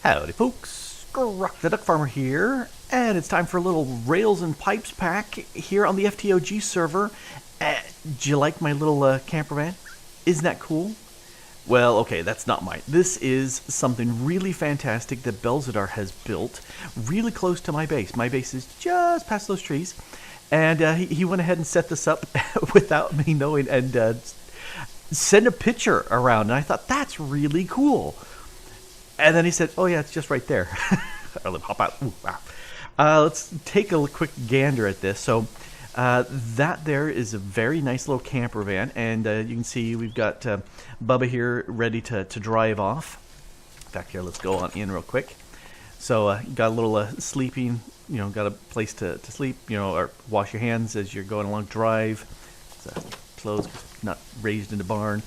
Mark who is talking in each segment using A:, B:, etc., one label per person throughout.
A: Howdy folks, Grok the DuckFarmer here, and it's time for a little Rails and Pipes pack here on the FTOG server. Do you like my little camper van? Isn't that cool? Well, okay, that's not mine. This is something really fantastic that Belzadar has built really close to my base. My base is just past those trees, and he went ahead and set this up without me knowing and sent a picture around, and I thought, that's really cool. And then he said, oh yeah, it's just right there. I'll hop out. Ooh, wow. Let's take a quick gander at this. So that there is a very nice little camper van. And you can see we've got Bubba here ready to drive off. Back here, let's go on in real quick. So got a little sleeping, got a place to sleep, or wash your hands as you're going along drive. Clothes not raised in the barn.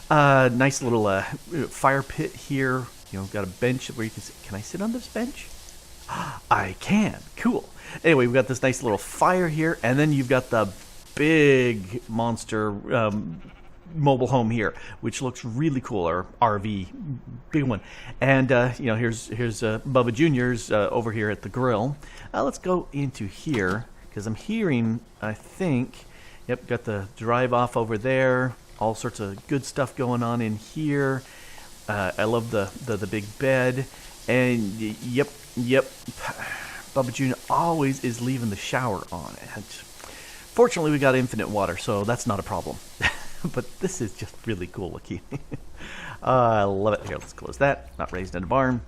A: Nice little fire pit here. Got a bench where you can sit. Can I sit on this bench? I can. Cool. Anyway, we've got this nice little fire here, and then you've got the big monster mobile home here, which looks really cool, or RV, big one. And here's Bubba Jr.'s over here at the grill. Let's go into here because I'm hearing. I think, yep, got the drive off over there. All sorts of good stuff going on in here. I love the big bed, and yep, Bubba Jr. always is leaving the shower on. And fortunately, we got infinite water, so that's not a problem. But this is just really cool looking. I love it. Here, let's close that. Not raised in a barn.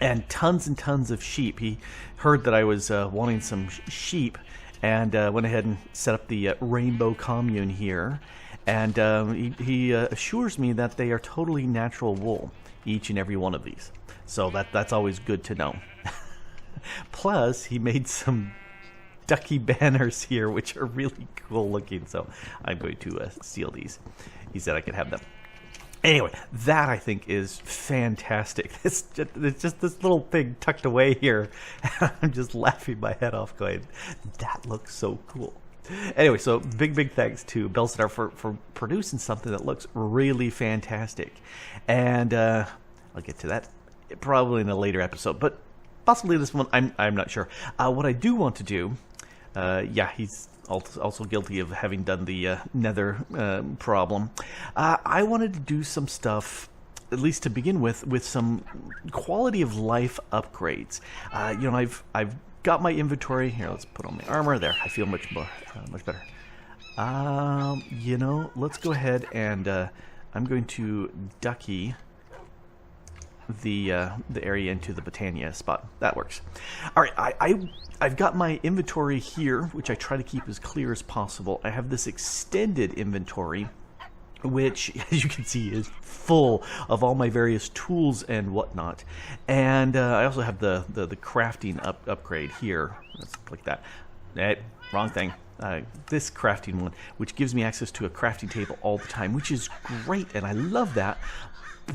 A: And tons of sheep. He heard that I was wanting some sheep, and went ahead and set up the rainbow commune here. And he assures me that they are totally natural wool, each and every one of these. So that's always good to know. Plus, he made some ducky banners here, which are really cool looking. So I'm going to steal these. He said I could have them. Anyway, that I think is fantastic. It's just this little thing tucked away here. I'm just laughing my head off going, that looks so cool. Anyway, so big thanks to Belzadar for producing something that looks really fantastic. And I'll get to that probably in a later episode, but possibly this one, I'm not sure. What I do want to do, he's also guilty of having done the nether problem. I wanted to do some stuff, at least to begin with some quality of life upgrades. I've got my inventory here. Let's put on my armor there. I feel much better. Let's go ahead and I'm going to ducky the area into the Botania spot. That works. All right, I've got my inventory here, which I try to keep as clear as possible. I have this extended inventory, which, as you can see, is full of all my various tools and whatnot. And I also have the crafting upgrade here. Let's click that. Wrong thing. This crafting one, which gives me access to a crafting table all the time, which is great, and I love that.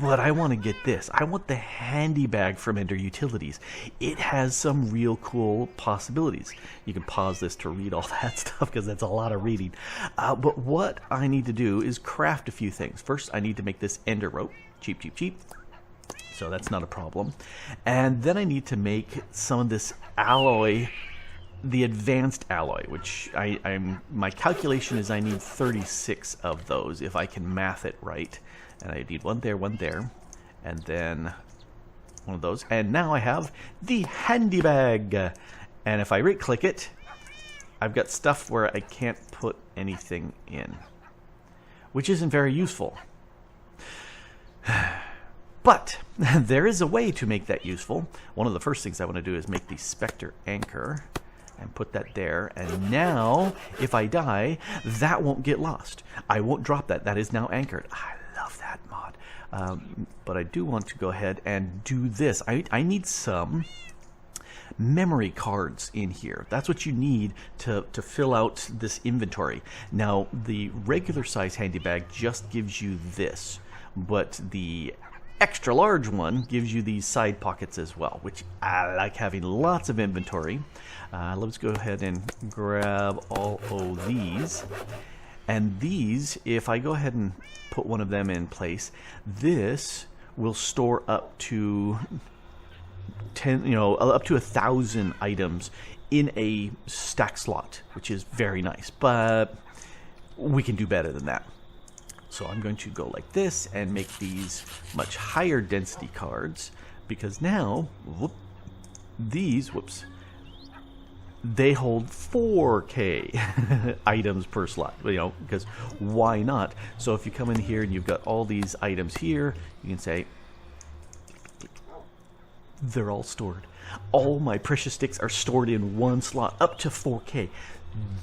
A: But I want to get this. I want the handy bag from Ender Utilites. It has some real cool possibilities. You can pause this to read all that stuff because that's a lot of reading. But what I need to do is craft a few things. First, I need to make this ender rope. Cheap. So that's not a problem. And then I need to make some of this alloy, the advanced alloy, which my calculation is I need 36 of those if I can math it right. And I need one there, and then one of those. And now I have the handy bag. And if I right-click it, I've got stuff where I can't put anything in, which isn't very useful. But there is a way to make that useful. One of the first things I want to do is make the Spectre anchor and put that there. And now, if I die, that won't get lost. I won't drop that. That is now anchored. I love that mod. But I do want to go ahead and do this. I need some memory cards in here. That's what you need to fill out this inventory. Now, the regular size handy bag just gives you this, but the extra large one gives you these side pockets as well, which I like having lots of inventory. Let's go ahead and grab all of these. And these, if I go ahead and put one of them in place, this will store up to 10, you know, up to 1,000 items in a stack slot, which is very nice. But we can do better than that. So I'm going to go like this and make these much higher density cards, because now, they hold 4K items per slot, you know, because why not? So if you come in here and you've got all these items here, you can say, they're all stored. All my precious sticks are stored in one slot, up to 4K.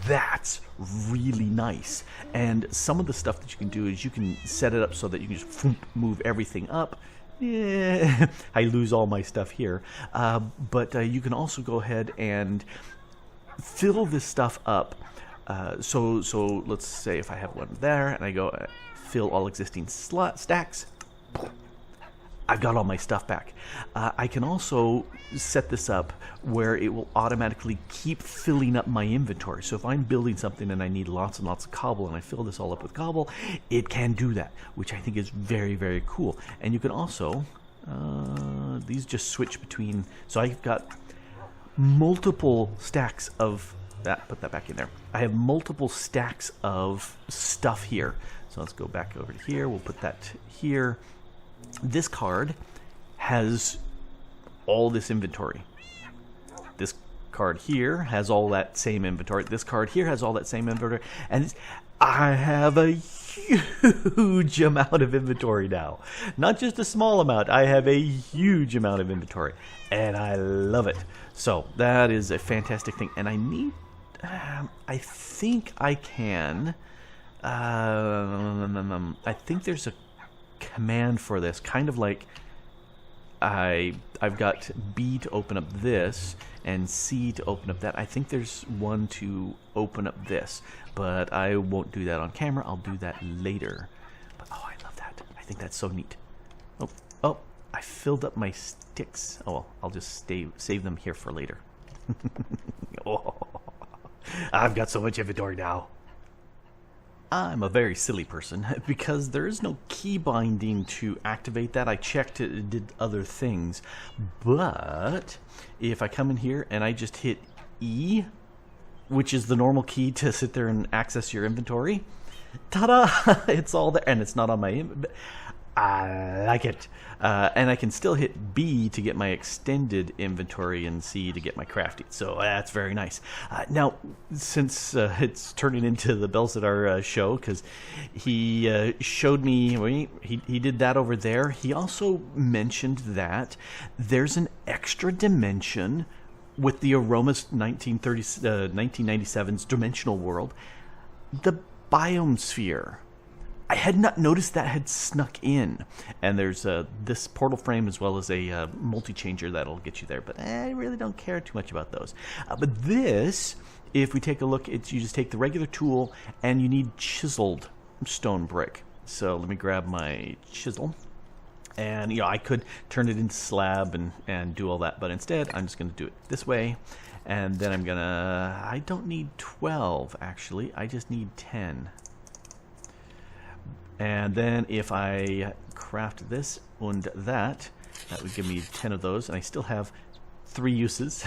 A: That's really nice. And some of the stuff that you can do is you can set it up so that you can just move everything up. Yeah, I lose all my stuff here. But you can also go ahead and fill this stuff up. So let's say if I have one there and I go fill all existing stacks, I've got all my stuff back. I can also set this up where it will automatically keep filling up my inventory. So if I'm building something and I need lots and lots of cobble and I fill this all up with cobble, it can do that, which I think is very, very cool. And you can also, these just switch between, so I've got multiple stacks of that, put that back in there. I have multiple stacks of stuff here. So let's go back over to here, we'll put that here. This card has all this inventory. This card here has all that same inventory. This card here has all that same inventory. And I have a huge amount of inventory now. Not just a small amount. I have a huge amount of inventory. And I love it. So that is a fantastic thing. And I need... I think I can... I think there's a command for this, kind of like I've got B to open up this and C to open up that. I think there's one to open up this, but I won't do that on camera. I'll do that later. But oh, I love that. I think that's so neat. Oh, I filled up my sticks. Oh well, I'll just save them here for later. Oh, I've got so much inventory now. I'm a very silly person because there is no key binding to activate that. I checked it did other things, but if I come in here and I just hit E, which is the normal key to sit there and access your inventory, ta-da! It's all there, and it's not on my I like it. And I can still hit B to get my extended inventory and C to get my crafting. So that's very nice. Now, since it's turning into the Belzadar show, because he showed me, he did that over there. He also mentioned that there's an extra dimension with the Aromas 1997's Dimensional World, the Biome Sphere. I had not noticed that had snuck in. And there's this portal frame as well as a multi-changer that'll get you there. But I really don't care too much about those. But this, if we take a look, you just take the regular tool and you need chiseled stone brick. So let me grab my chisel. And you know, I could turn it into slab and do all that. But instead, I'm just going to do it this way. And then I don't need 12 actually. I just need 10. And then if I craft this and that would give me 10 of those, and I still have 3 uses.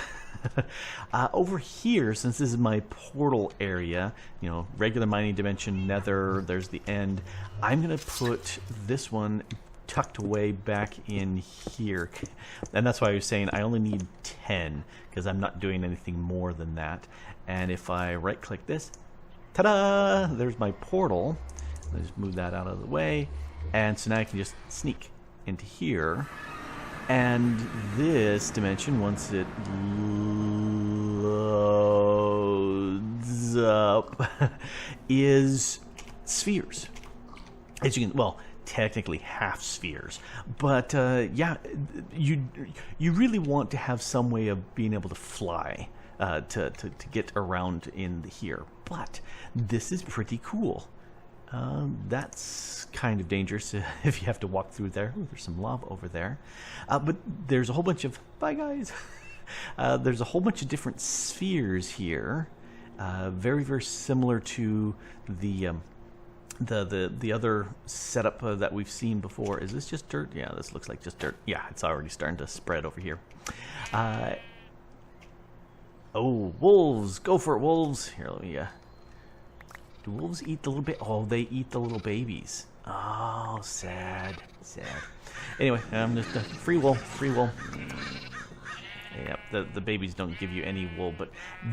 A: Over here, since this is my portal area, you know, regular mining dimension, nether, there's the end, I'm going to put this one tucked away back in here. And that's why I was saying I only need 10, because I'm not doing anything more than that. And if I right-click this, ta-da! There's my portal. Let's just move that out of the way. And so now I can just sneak into here. And this dimension, once it loads up, is spheres. As you can, well, technically half spheres. But yeah, you really want to have some way of being able to fly to get around in here. But this is pretty cool. That's kind of dangerous if you have to walk through there. Ooh, there's some lava over there. But there's a whole bunch of... Bye, guys. There's a whole bunch of different spheres here. Very, very similar to the the other setup that we've seen before. Is this just dirt? Yeah, this looks like just dirt. Yeah, it's already starting to spread over here. Oh, wolves! Go for it, wolves! Here, let me. Do wolves eat the little Oh, they eat the little babies. Oh, sad, sad. Anyway, I'm just free wool, free wool. Yep, the babies don't give you any wool, but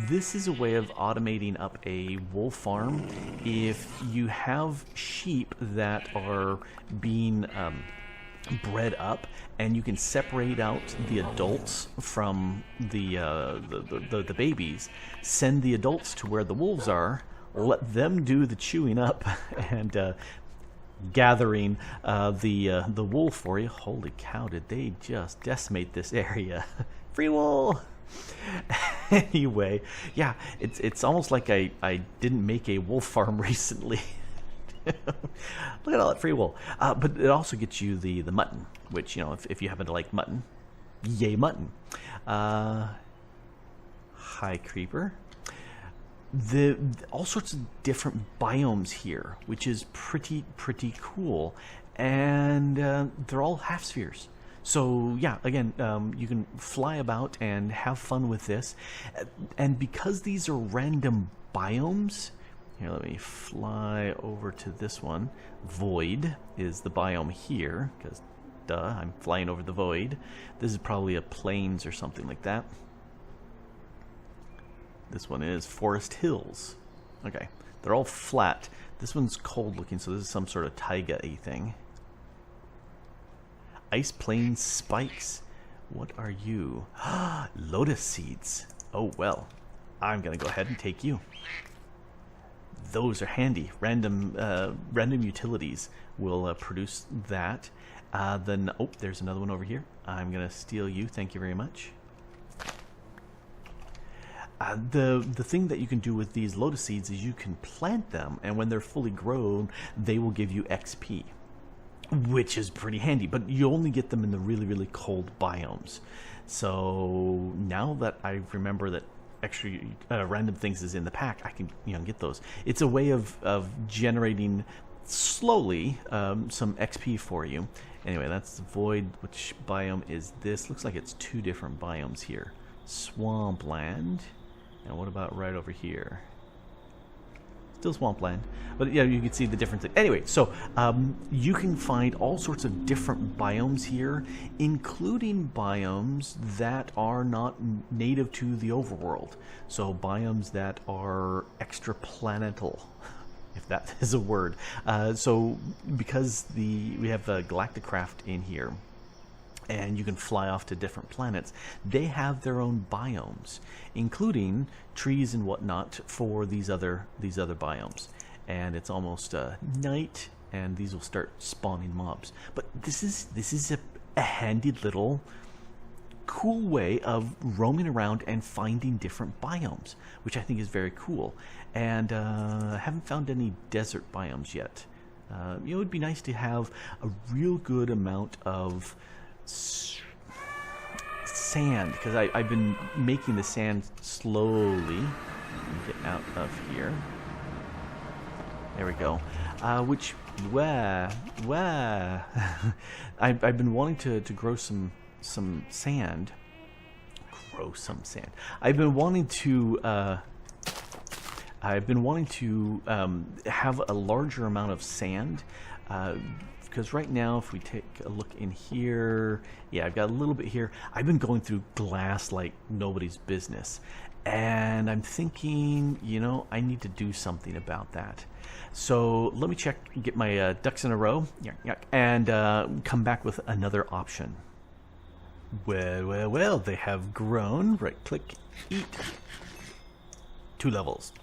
A: this is a way of automating up a wool farm. If you have sheep that are being bred up, and you can separate out the adults from the babies, send the adults to where the wolves are, let them do the chewing up and gathering the wool for you. Holy cow, did they just decimate this area. Free wool. Anyway, yeah, it's almost like I didn't make a wool farm recently. Look at all that free wool. But it also gets you the mutton, which, you know, if you happen to like mutton, yay mutton. Hi, creeper. All sorts of different biomes here, which is pretty cool, and they're all half spheres. So yeah, again, you can fly about and have fun with this, and because these are random biomes. Here, let me fly over to this one. Void is the biome here, because duh, I'm flying over the void. This is probably a plains or something like that. This one is Forest Hills. Okay, they're all flat. This one's cold looking, so this is some sort of taiga-y thing. Ice Plains Spikes. What are you? Lotus seeds. Oh well, I'm gonna go ahead and take you. Those are handy. Random utilities will produce that. Then, oh, there's another one over here. I'm gonna steal you. Thank you very much. The thing that you can do with these lotus seeds is you can plant them, and when they're fully grown, they will give you XP, which is pretty handy. But you only get them in the really cold biomes. So now that I remember that extra random things is in the pack, I can, you know, get those. It's a way of generating slowly some XP for you. Anyway, that's the void. Which biome is this? Looks like it's two different biomes here. Swampland. And what about right over here? Still swampland, but yeah, you can see the difference. Anyway, so you can find all sorts of different biomes here, including biomes that are not native to the overworld. So biomes that are extraplanetal, if that is a word. So because we have Galacticraft in here, and you can fly off to different planets, they have their own biomes, including trees and whatnot for these other biomes. And it's almost night, and these will start spawning mobs. But this is a handy little cool way of roaming around and finding different biomes, which I think is very cool. And I haven't found any desert biomes yet. It would be nice to have a real good amount of sand, because I've been making the sand slowly. Get out of here. There we go. I've been wanting to grow some sand. Grow some sand. I've been wanting to have a larger amount of sand. Because right now, if we take a look in here, yeah, I've got a little bit here. I've been going through glass like nobody's business. And I'm thinking, you know, I need to do something about that. So let me check, get my ducks in a row, and come back with another option. Well, they have grown. Right click, eat. 2 levels.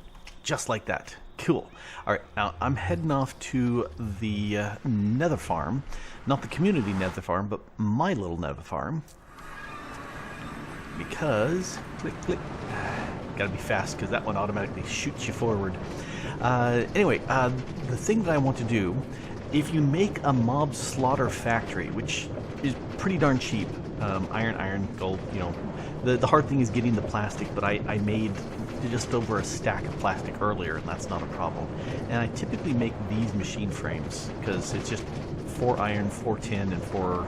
A: Just like that. Cool. Alright, now I'm heading off to the nether farm. Not the community nether farm, but my little nether farm. Because, click. Gotta be fast, because that one automatically shoots you forward. Anyway, the thing that I want to do, if you make a mob slaughter factory, which is pretty darn cheap, iron, gold. You know, the hard thing is getting the plastic, but I made just over a stack of plastic earlier, and that's not a problem. And I typically make these machine frames because it's just 4 iron, 4 tin, and 4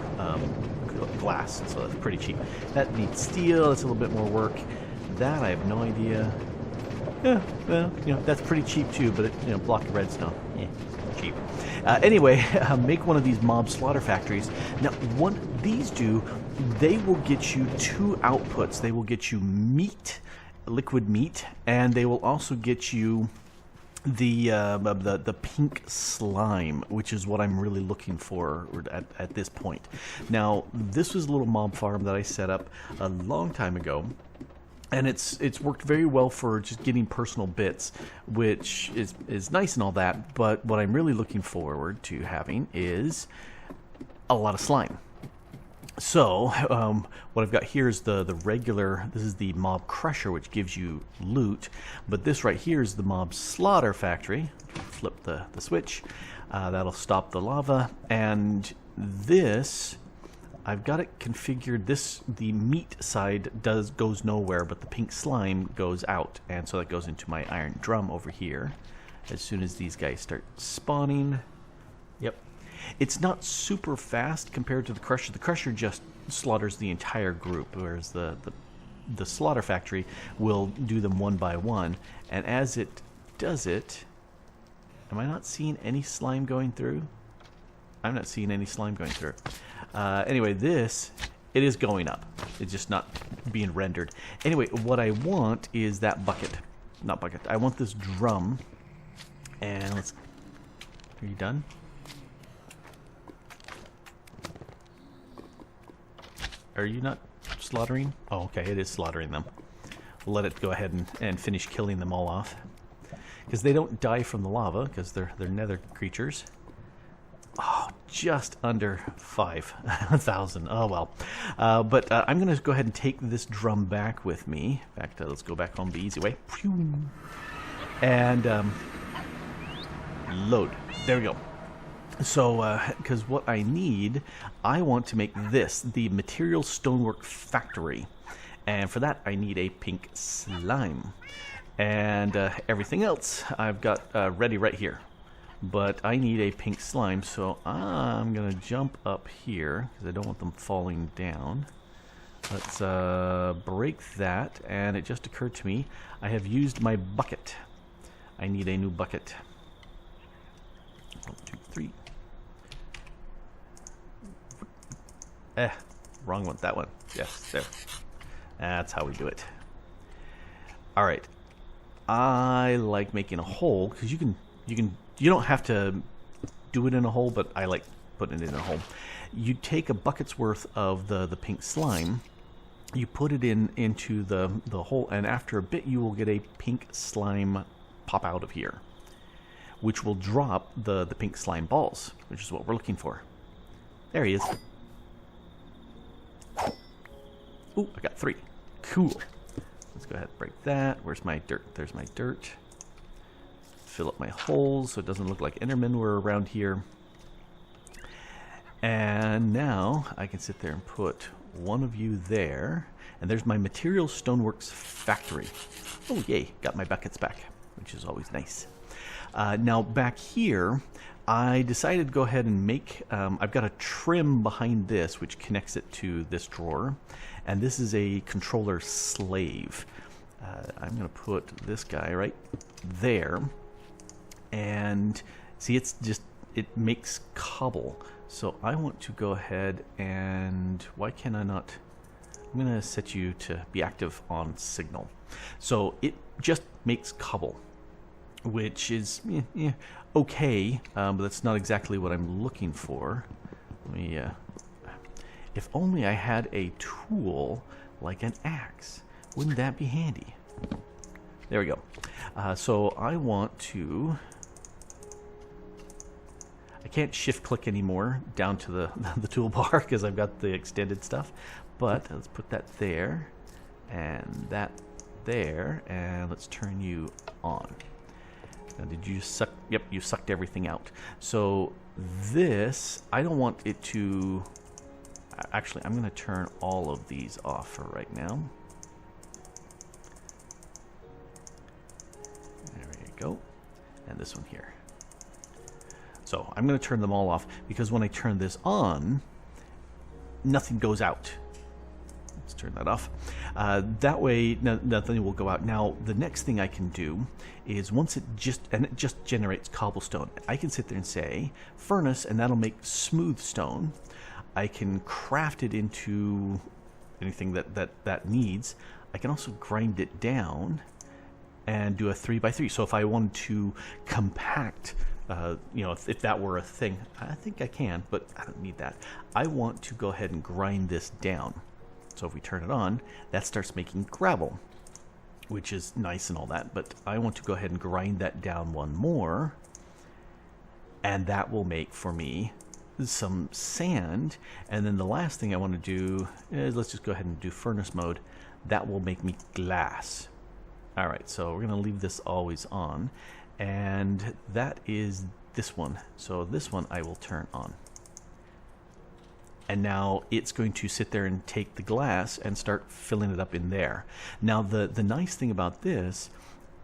A: glass, so that's pretty cheap. That needs steel. That's a little bit more work. That I have no idea. Yeah, well, you know, that's pretty cheap too, but it, you know, block of redstone, yeah, cheap. Anyway, make one of these mob slaughter factories. Now, what these do, they will get you 2 outputs. They will get you meat, liquid meat, and they will also get you the pink slime, which is what I'm really looking for at this point. Now, this was a little mob farm that I set up a long time ago. And it's worked very well for just getting personal bits, which is nice and all that, but what I'm really looking forward to having is a lot of slime. So, what I've got here is the regular, this is the mob crusher, which gives you loot, but this right here is the mob slaughter factory. Flip the switch, that'll stop the lava, and this, I've got it configured. The meat side goes nowhere, but the pink slime goes out, and so that goes into my iron drum over here. As soon as these guys start spawning, yep, it's not super fast compared to the crusher. The crusher just slaughters the entire group, whereas the slaughter factory will do them one by one. And as it does it, am I not seeing any slime going through? I'm not seeing any slime going through. Anyway, it is going up. It's just not being rendered. Anyway, what I want is that bucket. Not bucket. I want this drum. And let's... Are you done? Are you not slaughtering? Oh, okay. It is slaughtering them. We'll let it go ahead and finish killing them all off. Because they don't die from the lava, because they're nether creatures. Oh, just under 5,000. Oh, well. But I'm going to go ahead and take this drum back with me. In fact, let's go back home the easy way. And load. There we go. So, because what I need, I want to make this, the material stonework factory. And for that, I need a pink slime. And everything else I've got ready right here. But I need a pink slime, so I'm going to jump up here, because I don't want them falling down. Let's break that, and it just occurred to me, I have used my bucket. I need a new bucket. 1, 2, 3. Wrong one, that one. Yes, there. That's how we do it. Alright. I like making a hole, because you don't have to do it in a hole, but I like putting it in a hole. You take a bucket's worth of the pink slime, you put it into the hole, and after a bit you will get a pink slime pop out of here, which will drop the pink slime balls, which is what we're looking for. There he is. Ooh, I got 3. Cool. Let's go ahead and break that. Where's my dirt? There's my dirt. Fill up my holes so it doesn't look like Endermen were around here. And now I can sit there and put one of you there. And there's my material stoneworks factory. Oh, yay. Got my buckets back, which is always nice. Now back here, I decided to go ahead and make, I've got a trim behind this, which connects it to this drawer. And this is a controller slave. I'm going to put this guy right there. And see, it's just, it makes cobble. So I want to go ahead and, why can I not, I'm going to set you to be active on signal. So it just makes cobble, which is okay, but that's not exactly what I'm looking for. Let me, if only I had a tool like an axe. Wouldn't that be handy? There we go. So I want to, I can't shift click anymore down to the toolbar because I've got the extended stuff, but let's put that there and that there, and let's turn you on. Now, did you suck? Yep, you sucked everything out. So this, I don't want it to, Actually, I'm going to turn all of these off for right now. There we go. And this one here. So I'm going to turn them all off because when I turn this on, nothing goes out. Let's turn that off. That way, nothing will go out. Now, the next thing I can do is once it just generates cobblestone, I can sit there and say furnace, and that'll make smooth stone. I can craft it into anything that needs. I can also grind it down and do a 3x3. So if I wanted to compact, you know, if that were a thing, I think I can, but I don't need that. I want to go ahead and grind this down. So if we turn it on, that starts making gravel, which is nice and all that, but I want to go ahead and grind that down one more, and that will make for me some sand. And then the last thing I want to do is let's just go ahead and do furnace mode. That will make me glass. All right, so we're going to leave this always on, and that is this one. So this one I will turn on. And now it's going to sit there and take the glass and start filling it up in there. Now the nice thing about this,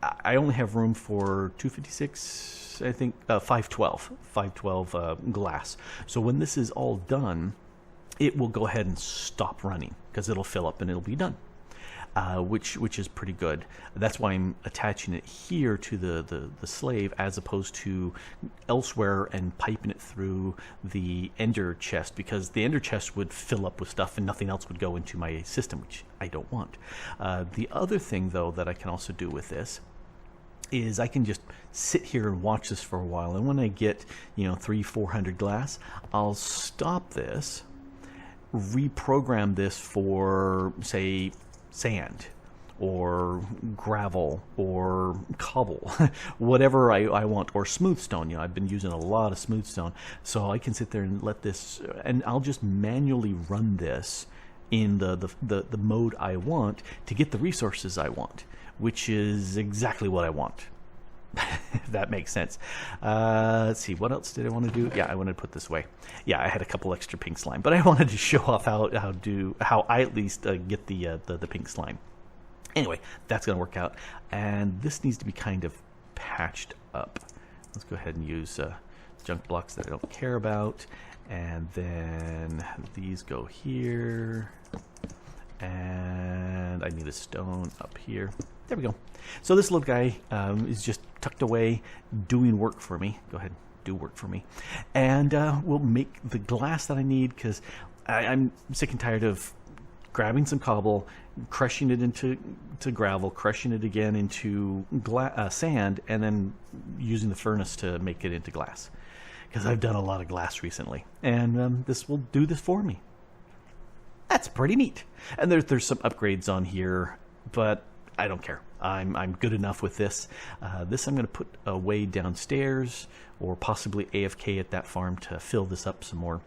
A: I only have room for 256, I think 512 glass. So when this is all done, it will go ahead and stop running because it'll fill up and it'll be done. Which is pretty good. That's why I'm attaching it here to the slave as opposed to elsewhere and piping it through the ender chest, because the ender chest would fill up with stuff and nothing else would go into my system, which I don't want. The other thing though that I can also do with this is I can just sit here and watch this for a while, and when I get 300-400 glass, I'll stop this, reprogram this for say sand or gravel or cobble, whatever I want, or smooth stone. I've been using a lot of smooth stone, so I can sit there and let this, and I'll just manually run this in the mode I want to get the resources I want, which is exactly what I want. If that makes sense. Let's see, what else did I want to do? Yeah, I wanted to put this away. Yeah, I had a couple extra pink slime, but I wanted to show off how I at least get the pink slime. Anyway, that's going to work out, and this needs to be kind of patched up. Let's go ahead and use junk blocks that I don't care about, and then these go here, and I need a stone up here. There we go. So this little guy is just tucked away doing work for me. Go ahead, do work for me. And we'll make the glass that I need, because I'm sick and tired of grabbing some cobble, crushing it into gravel, crushing it again into sand, and then using the furnace to make it into glass. Because I've done a lot of glass recently. And this will do this for me. That's pretty neat. And there's some upgrades on here, but I don't care. I'm good enough with this. This I'm going to put away downstairs, or possibly AFK at that farm to fill this up some more.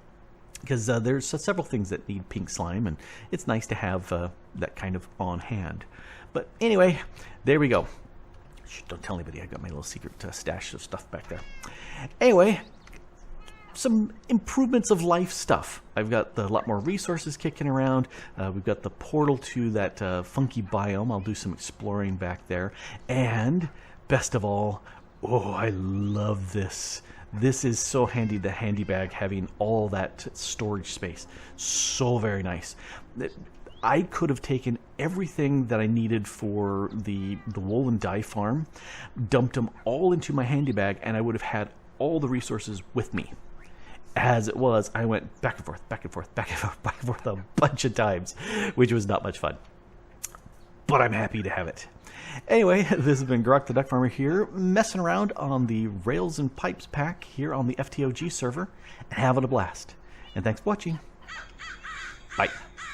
A: Because there's several things that need pink slime, and it's nice to have that kind of on hand. But anyway, there we go. Shh, don't tell anybody. I got my little secret stash of stuff back there. Anyway, some improvements of life stuff. I've got a lot more resources kicking around. We've got the portal to that funky biome. I'll do some exploring back there. And best of all, oh, I love this. This is so handy, the handy bag having all that storage space. So very nice. I could have taken everything that I needed for the wool and dye farm, dumped them all into my handy bag, and I would have had all the resources with me. As it was, I went back and forth, back and forth, back and forth, back and forth a bunch of times, which was not much fun. But I'm happy to have it. Anyway, this has been Grok the Duck Farmer here, messing around on the Rails and Pipes pack here on the FTOG server, and having a blast. And thanks for watching. Bye.